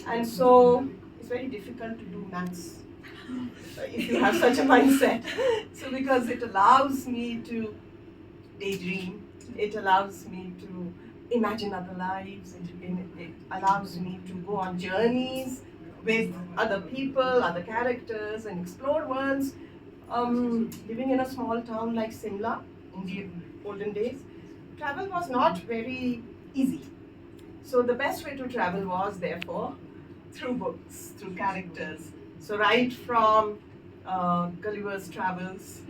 And so it's very difficult to do maths if you have such a mindset. So because it allows me to daydream, it allows me to imagine other lives, it allows me to go on journeys with other people, other characters, and explore worlds. Living in a small town like Simla in the olden days, travel was not very easy. So the best way to travel was, therefore, through books, through characters. So right from Gulliver's Travels,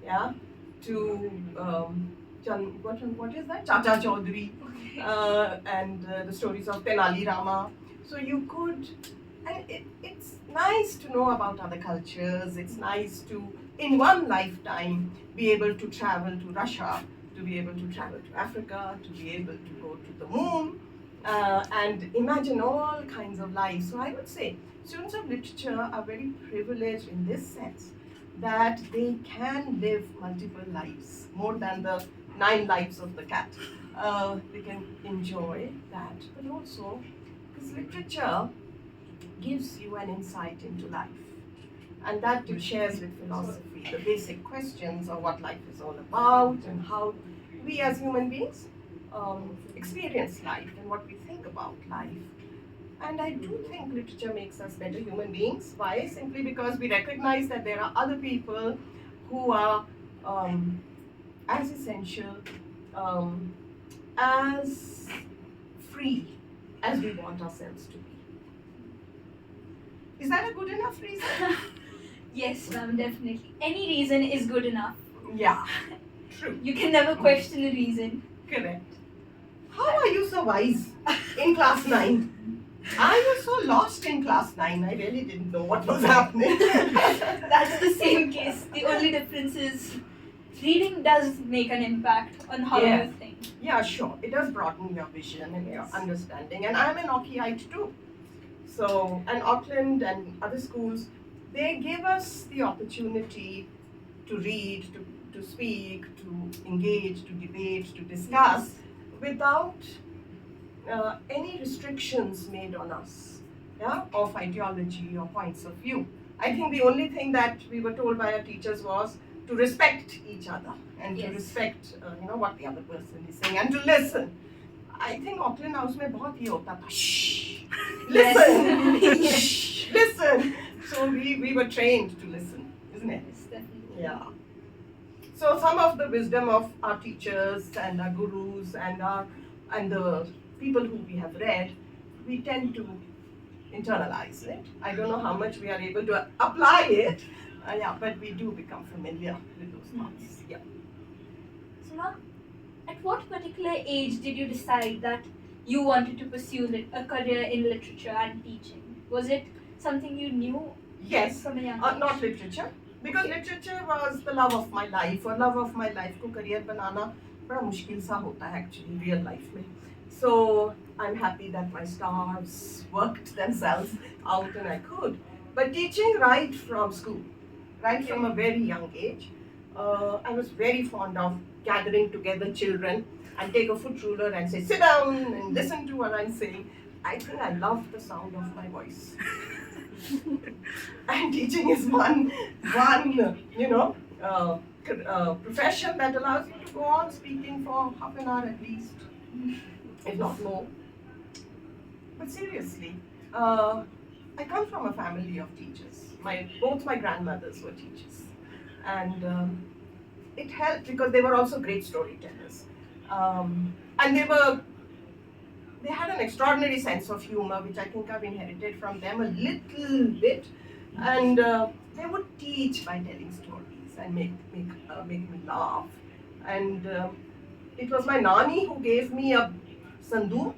yeah, to what is that? Chacha Chaudhary, and the stories of Tenali Rama. So you could, and it's nice to know about other cultures. It's nice to, in one lifetime, be able to travel to Russia, to be able to travel to Africa, to be able to go to the moon, and imagine all kinds of lives. So I would say students of literature are very privileged in this sense that they can live multiple lives, more than the 9 lives of the cat. They can enjoy that, but also because literature gives you an insight into life. And that it shares with philosophy the basic questions of what life is all about and how we as human beings experience life and what we think about life. And I do think literature makes us better human beings. Why? Simply because we recognize that there are other people who are as essential, um, as free as we want ourselves to be. Is that a good enough reason? Yes, ma'am, definitely. Any reason is good enough. Yeah, true. You can never question a reason. Correct. How are you so wise in class 9? I was so lost in class 9, I really didn't know what was happening. That's the same case. The only difference is reading does make an impact on how you think. Yeah, sure. It does broaden your vision and your understanding. And I'm an Auckieite too. So, and Auckland and other schools, they give us the opportunity to read, to speak, to engage, to debate, to discuss without any restrictions made on us, yeah, of ideology or points of view. I think the only thing that we were told by our teachers was to respect each other and to respect, what the other person is saying and to listen. I think Auckland House में बहुत ये होता था. Shh, listen, shh, listen. So we were trained to listen, isn't it? Yes, definitely. Yeah. So some of the wisdom of our teachers and our gurus and the people who we have read, we tend to internalize it. I don't know how much we are able to apply it, but we do become familiar with those thoughts. Yeah. So, ma'am, at what particular age did you decide that you wanted to pursue a career in literature and teaching? Was it something you knew Yes, from a young age? not literature, because literature was the love of my life, और love of my life को career बनाना बड़ा मुश्किल सा होता है actually real life में. So I'm happy that my stars worked themselves out and I could. But teaching right from school, right from a very young age, I was very fond of gathering together children and take a foot ruler and say, sit down and listen to what I'm saying. I think I love the sound of my voice. And teaching is one profession that allows you to go on speaking for half an hour at least, if not more. But seriously, I come from a family of teachers. Both my grandmothers were teachers. And it helped because they were also great storytellers. And they had an extraordinary sense of humor, which I think I've inherited from them a little bit. And they would teach by telling stories and make me laugh. And it was my nani who gave me a sandook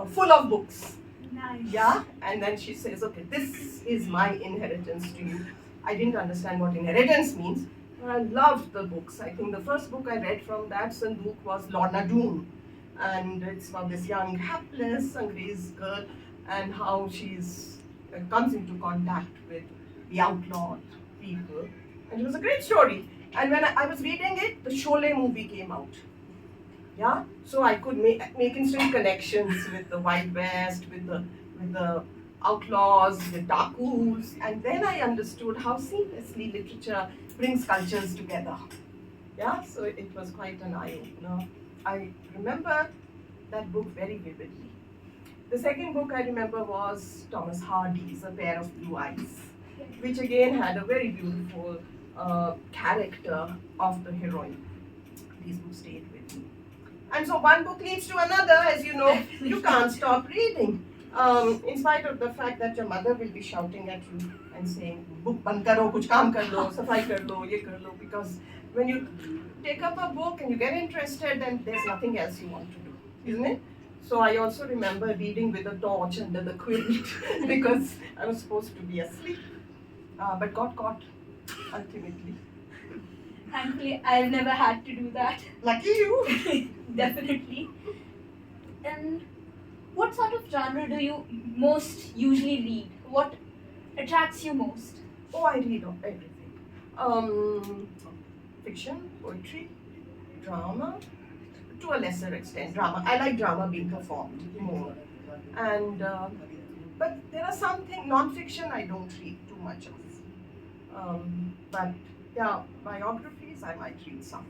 full of books. Nice. Yeah, and then she says, okay, this is my inheritance to you. I didn't understand what inheritance means, but I loved the books. I think the first book I read from that sandook was Lorna Doone. And it's about this young, hapless Angrez girl and how she's comes into contact with the outlawed people. And it was a great story. And when I was reading it, the Sholay movie came out. Yeah, so I could make instant connections with the Wild West, with with the outlaws, the dakus, and then I understood how seamlessly literature brings cultures together. Yeah, so it was quite an eye-opener. I remember that book very vividly. The second book I remember was Thomas Hardy's A Pair of Blue Eyes, which again had a very beautiful character of the heroine. These books stayed with me. And so one book leads to another, as you know, you can't stop reading. In spite of the fact that your mother will be shouting at you and saying, book band karo, kuch kaam kar lo, safai kar lo, ye kar lo, because when you take up a book and you get interested, then there's nothing else you want to do, isn't it? So I also remember reading with a torch under the quilt because I was supposed to be asleep, but got caught ultimately. Thankfully, I've never had to do that. Lucky you. Definitely. And what sort of genre do you most usually read? What attracts you most? Oh, I read of everything. Fiction, poetry, drama, to a lesser extent, drama. I like drama being performed more. And but there are something non-fiction I don't read too much of. But yeah, biographies I might read some.